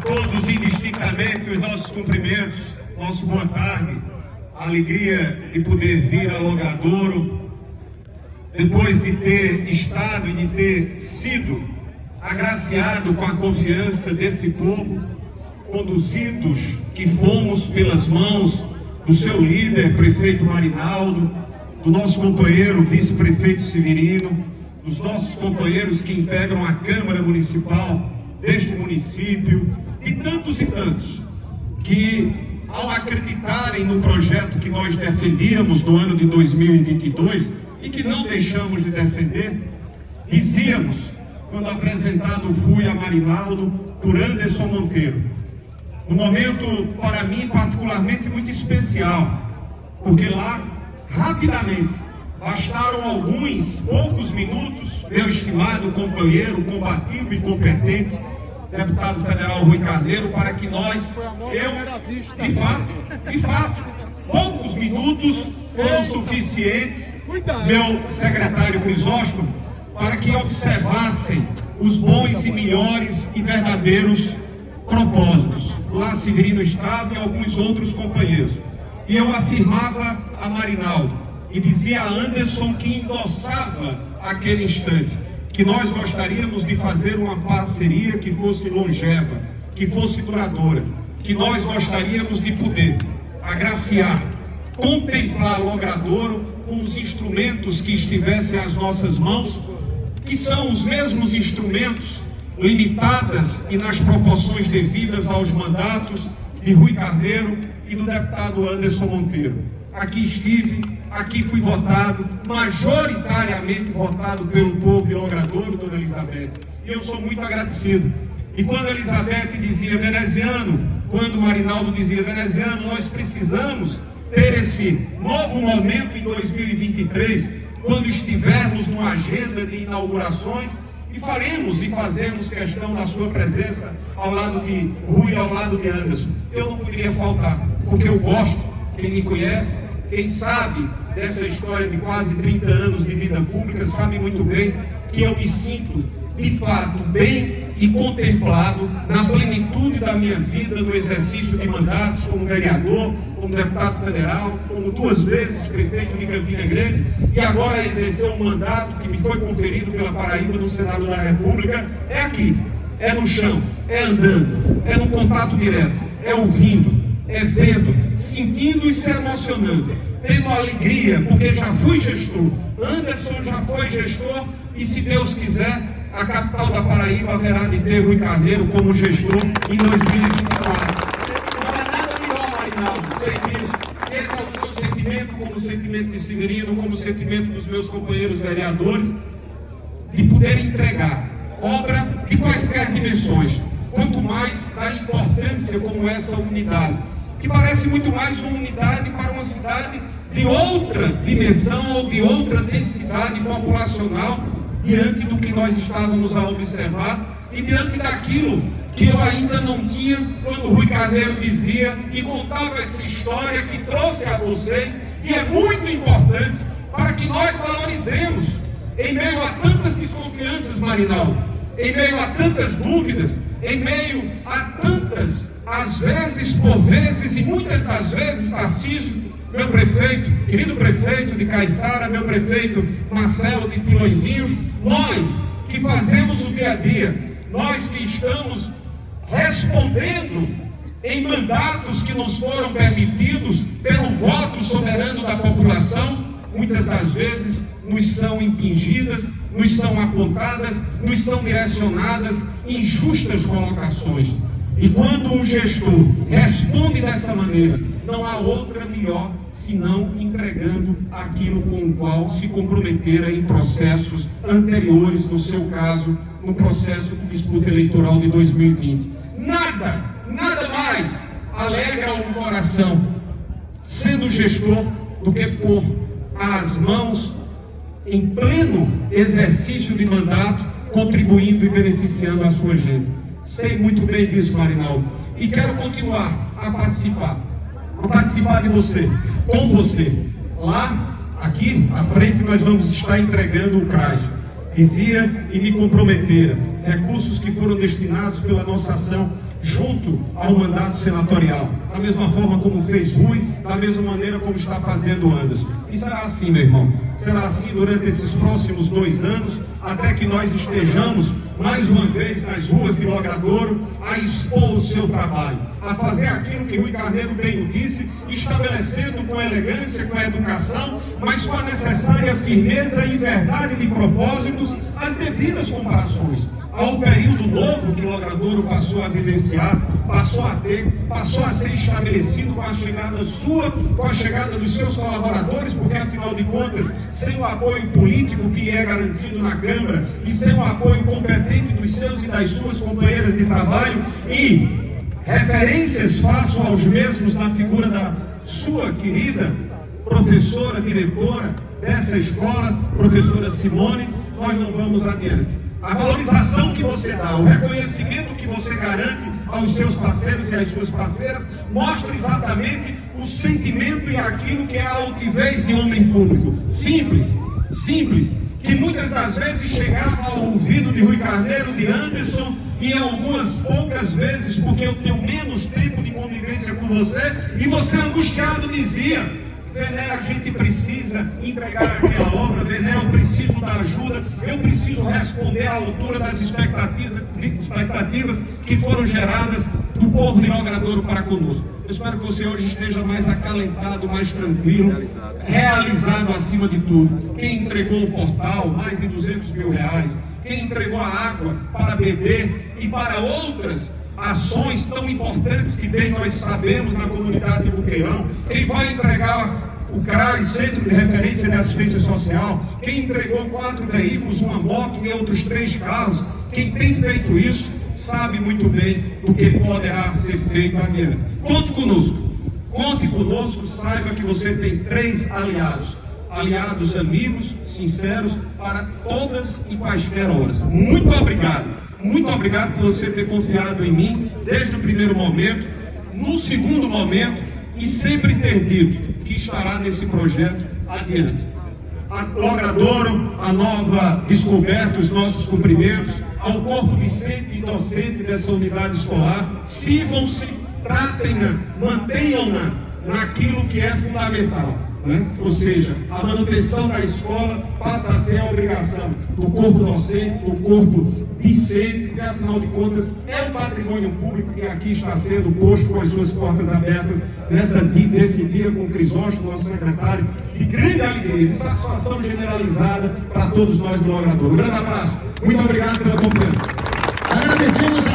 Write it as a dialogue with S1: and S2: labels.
S1: todos indistintamente os nossos cumprimentos, nosso boa tarde, a alegria de poder vir a Logradouro, depois de ter estado e de ter sido agraciado com a confiança desse povo, conduzidos que fomos pelas mãos do seu líder, prefeito Marinaldo, do nosso companheiro vice-prefeito Severino, dos nossos companheiros que integram a Câmara Municipal deste município, e tantos que, ao acreditarem no projeto que nós defendíamos no ano de 2022 e que não deixamos de defender, dizíamos, quando apresentado fui a Marinaldo por Anderson Monteiro, um momento para mim particularmente muito especial, porque lá, rapidamente, bastaram poucos minutos, meu estimado companheiro, combativo e competente, deputado federal Rui Carneiro, para que nós, de fato, poucos minutos foram suficientes, meu secretário Crisóstomo, para que observassem os bons e melhores e verdadeiros propósitos. Lá Severino estava e alguns outros companheiros. E eu afirmava a Marinaldo e dizia a Anderson, que endossava aquele instante, que nós gostaríamos de fazer uma parceria que fosse longeva, que fosse duradoura, que nós gostaríamos de poder agraciar, contemplar Logradouro com os instrumentos que estivessem às nossas mãos, que são os mesmos instrumentos, limitadas e nas proporções devidas aos mandatos de Rui Carneiro e do deputado Anderson Monteiro. Aqui estive, aqui fui votado, majoritariamente votado pelo povo de Logradouro, dona Elizabeth. E eu sou muito agradecido. E quando a Elizabeth dizia veneziano, quando o Marinaldo dizia veneziano, nós precisamos ter esse novo momento em 2023, quando estivermos numa agenda de inaugurações, e faremos e fazemos questão da sua presença ao lado de Rui e ao lado de Anderson. Eu não poderia faltar, porque eu gosto, quem me conhece, quem sabe dessa história de quase 30 anos de vida pública, sabe muito bem que eu me sinto, de fato, bem e contemplado na plenitude da minha vida, no exercício de mandatos como vereador, como deputado federal, como 2 vezes prefeito de Campina Grande, e agora exercer um mandato que me foi conferido pela Paraíba no Senado da República. É aqui, é no chão, é andando, é no contato direto, é ouvindo, é vendo, sentindo e se emocionando, tendo alegria, porque já fui gestor, Anderson já foi gestor, e se Deus quiser, a capital da Paraíba haverá de ter Rui Carneiro como gestor em 2024. Não há nada melhor, Marinaldo, sei disso. Esse é o seu sentimento, como o sentimento de Severino, como o sentimento dos meus companheiros vereadores, de poder entregar obra de quaisquer dimensões, quanto mais da importância como essa unidade, que parece muito mais uma unidade para uma cidade de outra dimensão ou de outra densidade populacional, diante do que nós estávamos a observar e diante daquilo que eu ainda não tinha quando Rui Carneiro dizia e contava essa história que trouxe a vocês, e é muito importante para que nós valorizemos em meio a tantas desconfianças, Marinaldo, em meio a tantas dúvidas, em meio a tantas, às vezes, por vezes, e muitas das vezes, Tarcísio, meu prefeito, querido prefeito de Caiçara, meu prefeito Marcelo de Pilõezinhos, nós que fazemos o dia a dia, nós que estamos respondendo em mandatos que nos foram permitidos pelo voto soberano da população, muitas das vezes nos são impingidas, nos são apontadas, nos são direcionadas injustas colocações. E quando um gestor responde dessa maneira, não há outra melhor senão entregando aquilo com o qual se comprometera em processos anteriores, no seu caso, no processo de disputa eleitoral de 2020. Nada mais alegra um coração, sendo gestor, do que pôr as mãos em pleno exercício de mandato, contribuindo e beneficiando a sua gente. Sei muito bem disso, Marinaldo, e quero continuar a participar de você, com você. Lá, aqui à frente, nós vamos estar entregando o CRAS. Dizia e me comprometera recursos que foram destinados pela nossa ação junto ao mandato senatorial, da mesma forma como fez Rui, da mesma maneira como está fazendo Anderson. E será assim, meu irmão, será assim durante esses próximos 2 anos, até que nós estejamos mais uma vez nas ruas de Logradouro a expor o seu trabalho, a fazer aquilo que Rui Carneiro bem o disse, estabelecendo com elegância, com educação, mas com a necessária firmeza e verdade de propósitos as devidas comparações ao período novo que Logradouro passou a vivenciar, passou a ser estabelecido com a chegada sua, com a chegada dos seus colaboradores, porque afinal de contas, sem o apoio político que é garantido na Câmara e sem o apoio competente dos seus e das suas companheiras de trabalho e referências faço aos mesmos na figura da sua querida professora, diretora dessa escola, professora Simone, nós não vamos adiante. A valorização que você dá, o reconhecimento que você garante aos seus parceiros e às suas parceiras, mostra exatamente o sentimento e aquilo que é a altivez de homem público. Simples, que muitas das vezes chegava ao ouvido de Rui Carneiro, de Anderson, e algumas poucas vezes, porque eu tenho menos tempo de convivência com você, e você angustiado dizia: Vené, a gente precisa entregar aquela obra, Vené, eu preciso da ajuda, eu preciso responder à altura das expectativas que foram geradas do povo de Logradouro para conosco. Eu espero que você hoje esteja mais acalentado, mais tranquilo, realizado acima de tudo. Quem entregou o portal, mais de R$200 mil, quem entregou a água para beber e para outras ações tão importantes que bem nós sabemos na comunidade de Boqueirão, quem vai entregar o CRAS, Centro de Referência de Assistência Social, quem entregou 4 veículos, uma moto e outros 3 carros, quem tem feito isso sabe muito bem do que poderá ser feito adiante. Conte conosco, saiba que você tem 3 aliados amigos, sinceros, para todas e quaisquer horas. Muito obrigado por você ter confiado em mim desde o primeiro momento, no segundo momento, e sempre ter dito que estará nesse projeto adiante. A Logradouro, a nova descoberta, os nossos cumprimentos, ao corpo discente e docente dessa unidade escolar, sirvam-se, tratem-na, mantenham-na naquilo que é fundamental. Ou seja, a manutenção da escola passa a ser a obrigação do corpo docente, do corpo discente, que afinal de contas é um patrimônio público que aqui está sendo posto com as suas portas abertas nesse dia com o Crisóstomo, nosso secretário, de grande alegria, de satisfação generalizada para todos nós do Logradouro. Um grande abraço, muito obrigado pela confiança.
S2: Agradecemos a